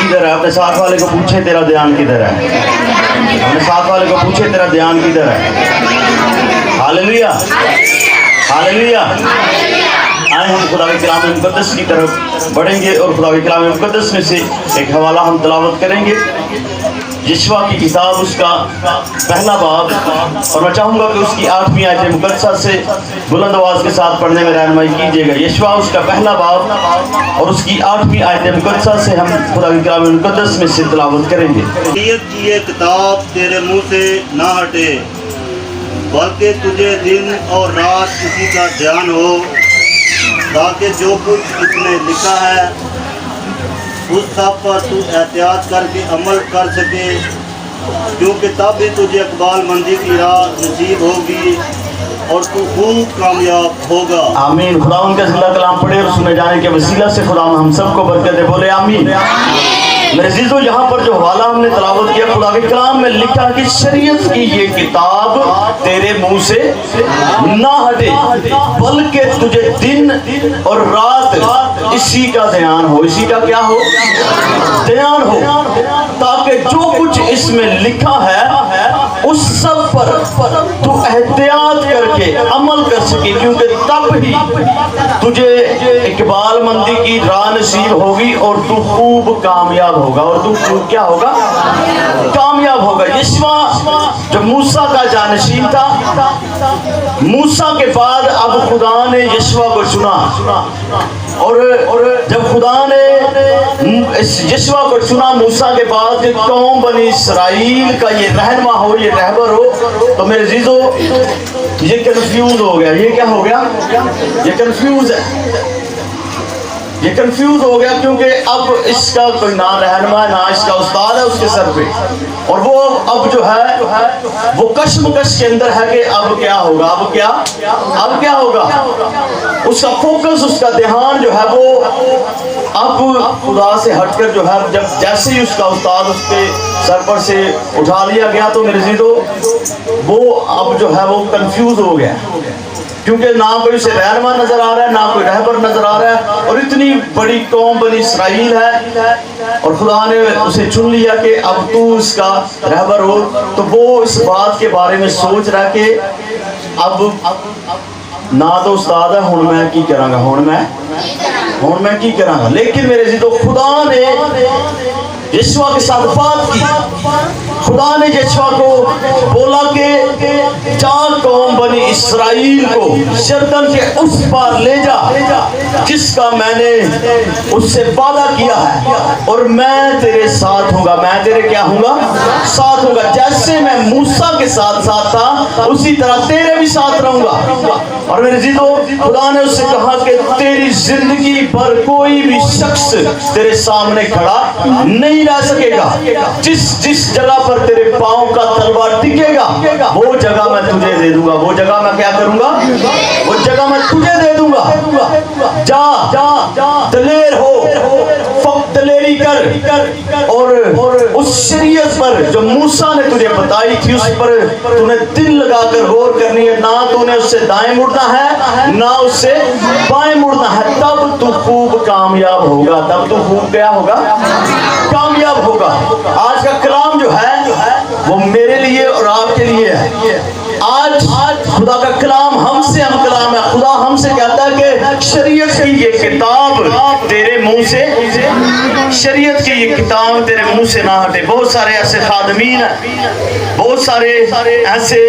किधर है? अपने साथ वाले को पूछे तेरा ध्यान किधर है? अपने साथ वाले को पूछे तेरा ध्यान किधर है? Hallelujah, hallelujah. आए हम खुदा के कलाम मुक़द्दस की तरफ बढ़ेंगे और खुदा के कलाम मुक़द्दस में से एक हवाला हम तिलावत करेंगे, यशवा की किताब उसका पहला बाब, और मैं चाहूँगा कि उसकी 8वीं आयत मुक़द्दसा से बुलंद आवाज़ के साथ पढ़ने में रहनुमाई कीजिएगा। यशवा उसका पहला बाब और उसकी 8वीं आयत मुक़द्दसा से हम खुदा के कलाम मुक़द्दस में से तिलावत करेंगे। शरीयत की ये किताब तेरे मुँह से ना हटे, बल्कि तुझे दिन और रात इसी का ध्यान हो, ताकि जो कुछ इसमें लिखा है उस सब पर तू एहतियात करके अमल कर सके, क्योंकि तब भी तुझे इकबाल मंदी की राह नसीब होगी और तू खूब कामयाब होगा। आमीन। खुदा उनका जिला कलाम पढ़े और सुने जाने के वसीला से खुदा हम सबको बरकत दे, बोले आमीन। मेरे अज़ीज़ों, यहाँ पर जो हवाला हमने तिलावत किया, खुदा के कलाम में लिखा कि शरीयत की ये किताब तेरे मुंह से ना हटे, बल्कि तुझे दिन और रात इसी का ध्यान हो। इसी का क्या हो? ध्यान हो, ताकि जो कुछ इसमें लिखा है उस सब पर तू एहतियात करके अमल कर सके, क्योंकि तब ही तुझे इकबाल मंदी की राह नसीब होगी और तू खूब कामयाब होगा। और तू खूब क्या होगा? कामयाब होगा। यशवा जो मूसा का जानशीन था, मूसा के बाद अब खुदा ने यशवा को चुना, और जब खुदा ने इस यशवा को चुना मूसा के बाद कि कौम बनी इसराइल का ये रहनुमा हो, ये रहबर हो, तो मेरे अज़ीज़ों ये कंफ्यूज हो गया। ये क्या हो गया? ये कंफ्यूज है। ये कंफ्यूज हो गया क्योंकि अब इसका कोई ना रहनुमा ना इसका उस्ताद है उसके सर पे, और वो अब जो है वो कश्मकश के अंदर है कि अब क्या होगा, अब क्या होगा। उसका फोकस, उसका ध्यान जो है वो अब खुदा से हटकर जो है, जब जैसे ही उसका उस्ताद उसके सर पर से उठा लिया गया, तो मेरे अज़ीज़ों वो अब जो है वो कंफ्यूज हो गया, क्योंकि ना कोई उसे रहनुमा नजर आ रहा है, ना कोई रहबर नजर आ रहा है, और इतनी बड़ी कौम बनी इसराइल है, और खुदा ने उसे चुन लिया कि अब तू इसका रहबर हो। तो वो इस बात के बारे में सोच रहा कि अब ना तो उस्ताद है, हुण मैं की करांगा, हुण मैं की करांगा। लेकिन मेरे अज़ीज़ों, खुदा ने यशवा के साथ बात की। खुदा ने यशवा को बोला कि जा कौम बनी इसराइल को यरदन के उस पार ले जा जिसका मैंने उससे वादा किया है, और मैं तेरे साथ हूँगा। मैं तेरे क्या हूँगा? साथ हूँगा। जैसे मैं मूसा के साथ साथ था, उसी तरह तेरे भी साथ रहूँगा। और मेरे अज़ीज़ों, खुदा ने उससे कहा कि तेरी जिंदगी पर कोई भी शख्स तेरे सामने खड़ा नहीं रह सकेगा। जिस जगह पर तेरे पांव का तलवा टिकेगा, वो जगह मैं तुझे दे दूंगा। वो जगह मैं क्या करूंगा? वो जगह मैं तुझे दे दूंगा। जा दलेर हो, दलेरी कर, और उस शरीयत पर जो मूसा ने तुझे बताई थी उस पर तूने दिल लगाकर गौर करनी है। ना तूने उससे दाएं मुड़ना है, ना उससे बाएं मुड़ना है। तब तू खूब कामयाब होगा। तब तू खूब क्या होगा? कामयाब होगा। आज का कलाम जो है वो मेरे लिए और आपके लिए है। आज खुदा का कलाम हमसे हम कलाम है। खुदा हमसे कहता है कि शरीयत की ये किताब तेरे मुंह से, शरीयत की ये किताब तेरे मुंह से ना हटे। बहुत सारे ऐसे खादमीन हैं, बहुत सारे ऐसे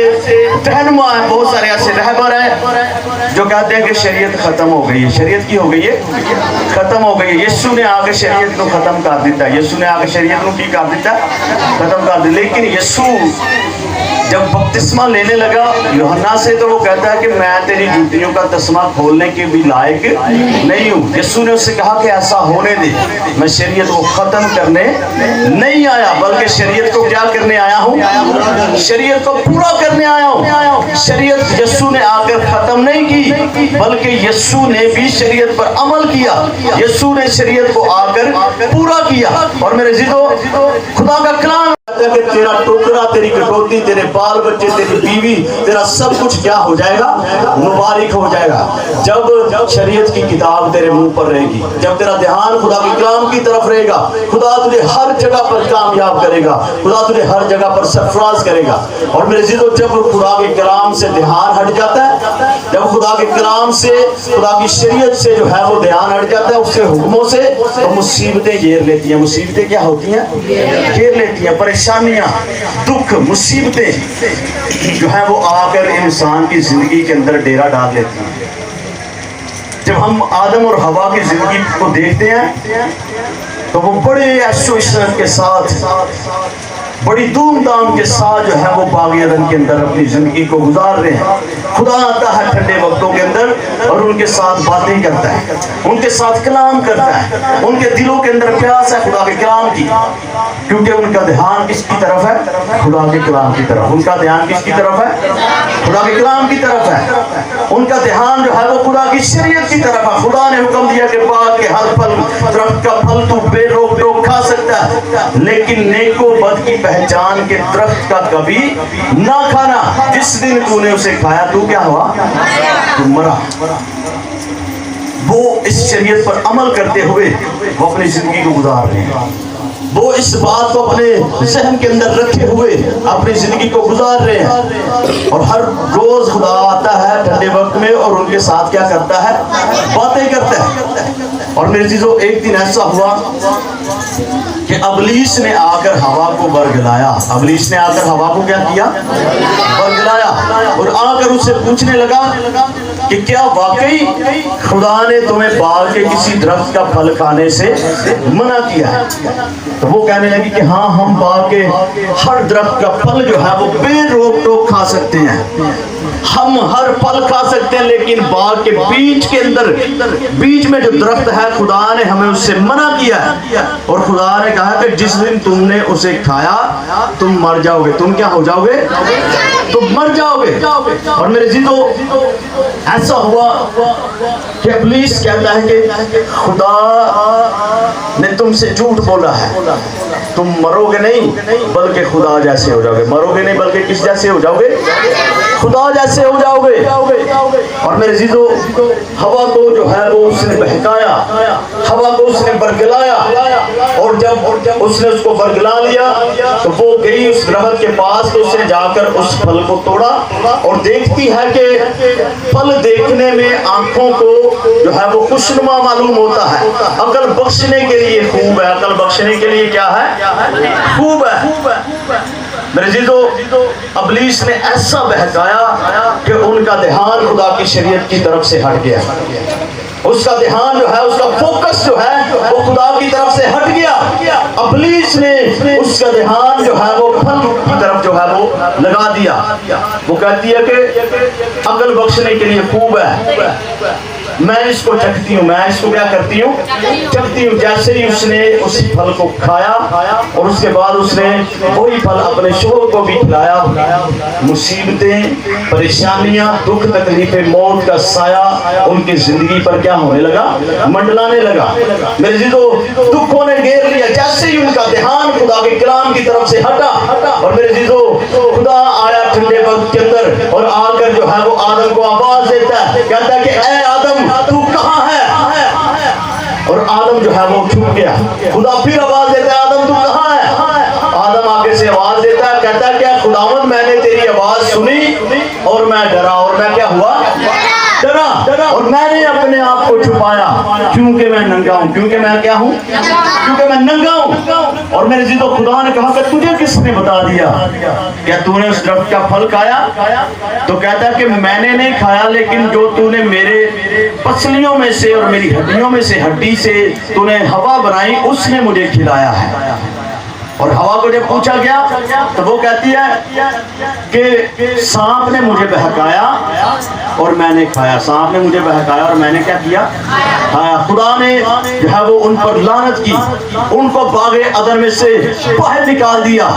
रहनुमा हैं, बहुत सारे ऐसे रहबर हैं जो कहते हैं कि शरीयत खत्म हो गई है। शरीयत की हो गई है? खत्म हो गई है। यीशु ने आके शरीयत को खत्म कर दिया। यीशु ने आके शरीयत को की कर दिया? खत्म कर दिया। लेकिन यीशु जब बपतिस्मा लेने लगा यूहन्ना से, तो वो कहता है कि मैं तेरी जूतियों का तस्मा खोलने के भी लायक नहीं हूँ। यीशु ने उससे कहा कि ऐसा होने दे, मैं शरीयत को खत्म करने नहीं आया, बल्कि शरीयत को क्या करने आया हूँ? शरीयत को पूरा करने आया हूँ। शरीयत यीशु ने आकर खत्म नहीं की, बल्कि यीशु ने भी शरीयत पर अमल किया। यीशु ने शरीयत को आकर पूरा किया। और मेरे अज़ीज़ों, खुदा का कलाम کہتا ہے کہ تیرا ٹوکرا، تیری کٹوتی، تیرے بال بچے، تیری بیوی، تیرا سب کچھ کیا ہو جائے گا؟ مبارک ہو جائے گا جب شریعت کی کتاب تیرے منہ پر رہے گی، جب تیرا دھیان خدا کے کلام کی طرف رہے گا، خدا تجھے ہر جگہ پر کامیاب کرے گا، خدا تجھے ہر جگہ پر سرفراز کرے گا۔ اور میرے عزیزو، جب خدا کے کلام سے دھیان ہٹ جاتا ہے، جب خدا کے کلام سے، خدا کی شریعت سے جو ہے وہ دھیان ہٹ جاتا ہے، اس کے حکموں سے، تو مصیبتیں گھیر لیتی ہیں۔ مصیبتیں کیا ہوتی ہیں؟ گھیر لیتی ہیں۔ پریشانیاں، دکھ، مصیبتیں جو ہے وہ آ کر انسان کی زندگی کے اندر ڈیرا ڈال لیتی ہیں۔ جب ہم آدم اور حوا کی زندگی کو دیکھتے ہیں تو وہ بڑے عیش و عشرت کے ساتھ، بڑی دھوم دھام کے ساتھ جو ہے وہ باغ عدن کے اندر اپنی زندگی کو گزار رہے ہیں۔ خدا آتا ہے ٹھنڈے وقتوں کے اندر اور ان کے ساتھ باتیں کرتا ہے، ان کے ساتھ کلام کرتا ہے، ان کے دلوں کے اندر پیاس ہے خدا کے کلام کی، کیونکہ ان کا دھیان کس کی طرف ہے؟ خدا کے کلام کی طرف۔ ان کا دھیان کس کی طرف ہے؟ خدا کے کلام کی طرف ہے۔ ان کا دھیان جو ہے وہ خدا کی شریعت کی طرف ہے۔ خدا نے حکم دیا کہ باغ کے ہر پھل، درخت کا پھل تو بے روک ٹوک کھا سکتا ہے، لیکن نیک و بد کی پہچان کے درخت کا کبھی نہ کھانا، جس دن تو نے اسے کھایا تو کیا ہوا؟ تو مرا۔ وہ اس شریعت پر عمل کرتے ہوئے وہ اپنی زندگی کو گزار رہے ہیں، وہ اس بات کو اپنے ذہن کے اندر رکھے ہوئے اپنی زندگی کو گزار رہے ہیں، اور ہر روز خدا آتا ہے ٹھنڈے وقت میں اور ان کے ساتھ کیا کرتا ہے؟ باتیں کرتا ہے۔ اور میرے چیزوں، ایک دن ایسا ہوا کہ ابلیس نے آ کر ہوا کو برگلایا۔ ابلیس نے آ کر ہوا کو کیا کیا؟ برگلایا، اور آ کر اس سے پوچھنے لگا کہ کیا واقعی خدا نے تمہیں باغ کے کسی درخت کا پھل کھانے سے منع کیا ہے؟ تو وہ کہنے لگی کہ ہاں، ہم باغ کے ہر درخت کا پھل جو ہے وہ بے روک ٹوک کھا سکتے ہیں، ہم ہر پھل کھا سکتے ہیں، لیکن باغ کے بیچ کے اندر، بیچ میں جو درخت ہے، خدا نے ہمیں اس سے منع کیا ہے، اور خدا نے کہا کہ جس دن تم نے اسے کھایا تم مر جاؤ گے۔ تم کیا ہو جاؤ گے؟ تم مر جاؤ گے۔ اور میرے عزیزو، ایسا ہوا کہ ابلیس کہتا ہے کہ خدا نے تم سے جھوٹ بولا ہے، تم مرو گے نہیں بلکہ خدا جیسے ہو جاؤ گے۔ مرو گے نہیں بلکہ کس جیسے ہو جاؤ گے؟ خدا جیسے ہو جاؤ گے۔ اور میرے عزیزو، ہوا کو جو ہے وہ اس نے بہکایا، ہوا کو اس نے برگلایا، اور جب اس نے اس کو برگلا لیا تو وہ گئی اس درخت کے پاس، تو اس نے جا کر اس پھل کو توڑا، اور دیکھتی ہے کہ پھل دیکھنے میں آنکھوں کو جو ہے وہ خوشنما معلوم ہوتا ہے، عقل بخشنے کے لیے خوب ہے، عقل بخشنے کے لیے کیا ہے؟ خوب ہے۔ میرے عزیزو، ابلیس نے ایسا بہکایا کہ ان کا دھیان خدا کی شریعت کی طرف سے ہٹ گیا، اس کا دھیان جو ہے، اس کا فوکس جو ہے وہ خدا کی طرف سے ہٹ گیا۔ ابلیس نے اس کا دھیان جو ہے وہ پھل کی طرف جو ہے وہ لگا دیا۔ وہ کہتی ہے کہ عقل بخشنے کے لیے خوب ہے، میں اس کو چکھتی ہوں، میں اس کو کیا کرتی ہوں؟ چکھتی ہوں۔ جیسے ہی اس نے اس پھل کو کھایا اور اس کے بعد اس نے وہی پھل اپنے شوہر کو بھی کھلایا، مصیبتیں، پریشانیاں، دکھ، تکلیفیں، موت کا سایہ ان کی زندگی پر کیا ہونے لگا؟ منڈلانے لگا۔ میرے عزیزو، دکھوں نے گھیر لیا جیسے ہی ان کا دھیان خدا کے کلام کی طرف سے ہٹا۔ اور میرے عزیزو، خدا آیا ٹھنڈے وقت کے اندر اور آ کر جو ہے وہ آدم کو آواز دیتا ہے، کہتا ہے کہ اے آدم تو کہاں ہے؟ اور آدم جو ہے وہ چھپ گیا۔ خدا پھر آواز دیتا ہے، آدم تو کہاں ہے؟ آدم آگے سے آواز دیتا ہے، کہتا ہے کہ خداوند میں نے تیری آواز سنی اور میں ڈرا، اور میں کیا ہوا؟ ڈرا، اور میں نے اپنے آپ کو چھپایا کیونکہ میں ننگا ہوں۔ کیونکہ میں کیا ہوں؟ کیونکہ میں ننگا ہوں۔ اور میرے عزیزو، خدا نے کہا کہ تجھے کس نے بتا دیا؟ کیا تو نے اس درخت کا پھل کھایا؟ تو کہتا ہے کہ میں نے نہیں کھایا، لیکن جو تو نے میرے پسلیوں میں سے اور میری ہڈیوں میں سے ہڈی سے تو نے ہوا بنائی، اس نے مجھے کھلایا ہے۔ اور ہوا کو جب پوچھا گیا تو وہ کہتی ہے کہ سانپ نے مجھے بہکایا اور میں نے کھایا، سانپ نے مجھے بہکایا اور میں نے کیا کیا؟ کھایا۔ خدا نے جو ہے وہ ان پر لعنت کی، ان کو باغ عدن میں سے باہر نکال دیا۔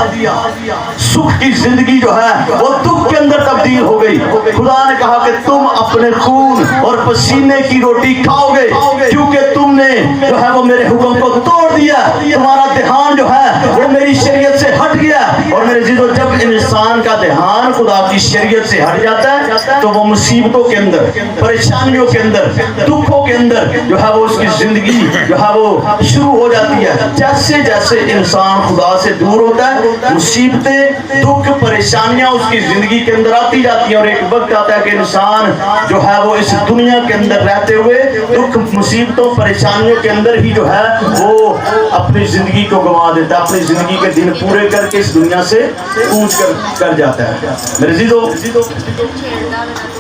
سکھ کی زندگی جو ہے وہ دکھ کے اندر تبدیل ہو گئی۔ خدا نے کہا کہ تم اپنے خون اور پسینے کی روٹی کھاؤ گے، کیونکہ تم نے جو ہے وہ میرے حکم کو توڑ دیا۔ تمہارا دھیان جو ہے وہ मेरी शरीयत से हट गया। और मेरे जीजो, जब इंसान का ध्यान खुदा की शरीयत से हट जाता है तो वो मुसीबतों के अंदर, परेशानियों के अंदर, दुखों के अंदर जो है वो उसकी जिंदगी जो है वो शुरू हो जाती है। जैसे जैसे इंसान खुदा से दूर होता है, मुसीबतें, दुख, परेशानियां उसकी जिंदगी के अंदर आती जाती हैं। और एक वक्त आता है कि इंसान जो है वो इस दुनिया के अंदर रहते हुए दुख, मुसीबतों, परेशानियों के अंदर ही जो है वो अपनी जिंदगी को गंवा देता है, अपनी जिंदगी के दिन पूरे करके इस दुनिया से कूच कर जाता है। मेरे जीजो,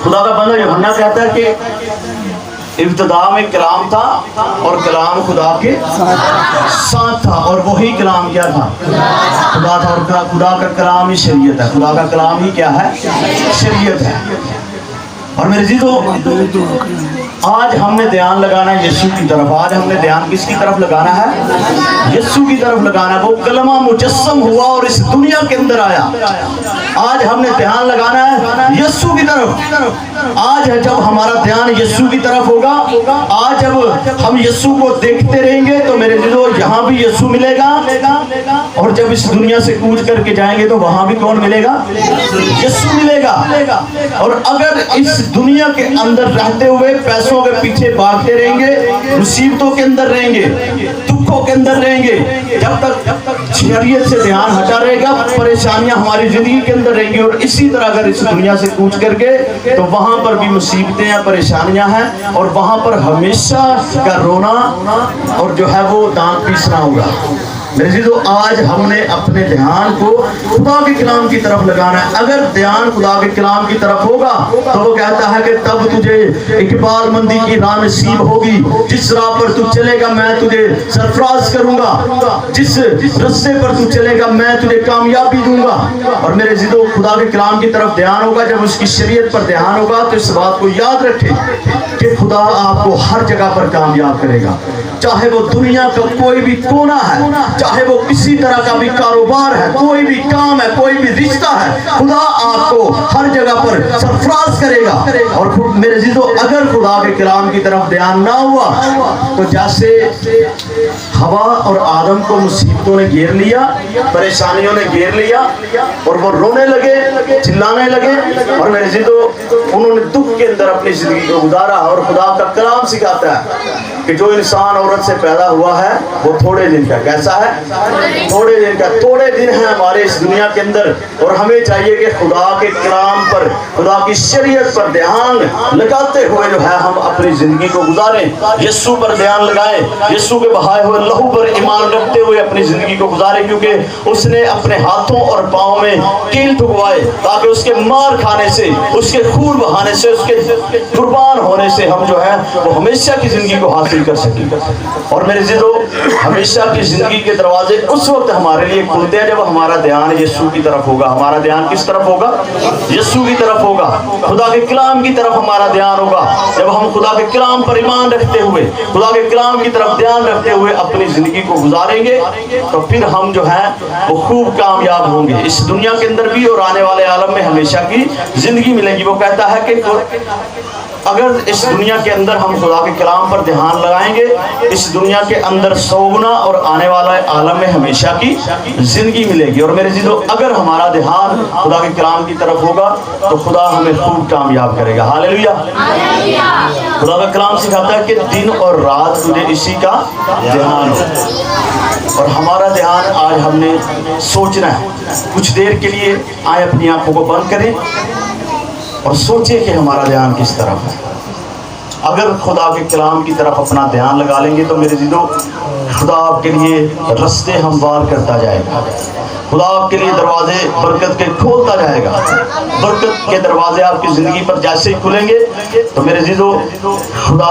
खुदा का बंदा यूहन्ना कहता है कि इब्तिदा में कलाम था और कलाम खुदा के साथ था और वही कलाम क्या था? खुदा था। और खुदा का कलाम ही शरीयत है। खुदा का कलाम ही क्या है? शरीयत है। और मेरे जीजो, आज हमने ध्यान लगाना है यीशु की तरफ। आज हमने ध्यान किसकी तरफ लगाना है? यीशु की तरफ लगाना है। वो कलमा मुजस्सम हुआ और इस दुनिया के अंदर आया। आज हमने ध्यान लगाना है यीशु की तरफ। आज है जब हमारा ध्यान यीशु की तरफ होगा। आज जब हम यीशु को देखते रहेंगे तो मेरे दिलो यहाँ भी यीशु मिलेगा। और जब इस दुनिया से कूच करके जाएंगे तो वहां भी कौन मिलेगा? यीशु मिलेगा। और अगर इस दुनिया के अंदर रहते हुए पैसों के पीछे भागते रहेंगे, मुसीबतों के अंदर रहेंगे, दुखों के अंदर रहेंगे, जब तक शरीयत से ध्यान हटा रहेगा, परेशानियां हमारी जिंदगी के अंदर रहेंगी। और इसी तरह अगर इस दुनिया से कूच करके तो वहां पर भी मुसीबतें या परेशानियां हैं और वहां पर हमेशा का रोना और जो है वो दांत पीसना होगा। मेरे जीजो, आज हमने अपने ध्यान को खुदा के कलाम की तरफ लगाना है। अगर ध्यान खुदा के कलाम की तरफ होगा तो वो कहता है कि तब तुझे इकबाल मंदी की राह नसीब होगी। जिस राह पर तू चलेगा मैं तुझे सरफराज करूंगा, जिस रास्ते पर तू चलेगा मैं तुझे कामयाबी दूंगा। और मेरे जीजो, खुदा के कलाम की तरफ ध्यान होगा, जब उसकी शरीयत पर ध्यान होगा तो इस बात को याद रखें कि खुदा आपको हर जगह पर कामयाब करेगा। चाहे वो दुनिया का कोई भी कोना है, चाहे वो किसी तरह का भी कारोबार है, कोई भी काम है, कोई भी रिश्ता है, खुदा आपको हर जगह पर सरफराज करेगा। और मेरे जीजो, अगर खुदा के कलाम की तरफ ध्यान ना हुआ तो जैसे हवा और आदम को मुसीबतों ने घेर लिया, परेशानियों ने घेर लिया और वो रोने लगे, चिल्लाने लगे। और मेरे जीजो, उन्होंने दुख के अंदर अपनी जिंदगी को गुजारा। और खुदा का कलाम सिखाता है कि जो इंसान औरत से पैदा हुआ है वो थोड़े दिन का, कैसा है? थोड़े दिन का। थोड़े दिन है हमारे इस दुनिया के अंदर और हमें चाहिए कि खुदा के कलाम पर, खुदा की शरीयत पर ध्यान लगाते हुए जो है हम अपनी जिंदगी को गुजारें। यीशु पर ध्यान लगाएं, यीशु के बहाए हुए लहू पर ईमान रखते हुए अपनी जिंदगी को गुजारें, क्योंकि उसने अपने हाथों और पाँव में कील ठुकवाए ताकि उसके मार खाने से, उसके खून बहाने से, उसके कुर्बान होने से हम जो है वो हमेशा की जिंदगी को हासिल कर सकें। और मेरे जीजो, हमेशा की जिंदगी के दरवाजे उस वक्त हमारे लिए खुलते हैं जब हमारा ध्यान यीशु की तरफ होगा। हमारा ध्यान किस तरफ होगा? यीशु की तरफ होगा। खुदा के कलाम की तरफ हमारा ध्यान होगा। जब हम खुदा के कलाम पर ईमान रखते हुए, खुदा के कलाम की तरफ ध्यान रखते हुए अपनी जिंदगी को गुजारेंगे तो फिर हम जो है वो खूब कामयाब होंगे इस दुनिया के अंदर भी और आने वाले आलम में हमेशा की जिंदगी मिलेगी। वो कहता है कि अगर इस दुनिया के अंदर हम खुदा के कलाम पर ध्यान लगाएंगे, इस दुनिया के अंदर सोगना और आने वाला आलम में हमेशा की जिंदगी मिलेगी। और मेरे जीजो, अगर हमारा ध्यान खुदा के कलाम की तरफ होगा तो खुदा हमें खूब कामयाब करेगा। हालेलुया। खुदा का कलाम सिखाता है कि दिन और रात तुझे इसी का ध्यान हो। और हमारा ध्यान आज हमने सोचना है। कुछ देर के लिए आए अपनी आंखों को बंद करें और सोचें कि हमारा ध्यान किस तरफ है। अगर खुदा के कलाम की तरफ अपना ध्यान लगा लेंगे तो मेरे जीजो, खुदा आपके लिए रास्ते हमवार करता जाएगा। खुदा आपके लिए दरवाजे बरकत के खोलता जाएगा। बरकत के दरवाजे आपकी ज़िंदगी पर जैसे ही खुलेंगे तो मेरे जीजो, खुदा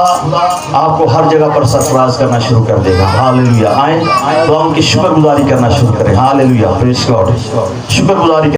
आपको हर जगह पर सरफराज करना शुरू कर देगा। हालेलुया। आए तो उनकी शुक्रगुजारी करना शुरू करें। Hallelujah, praise God. शुक्रगुजारी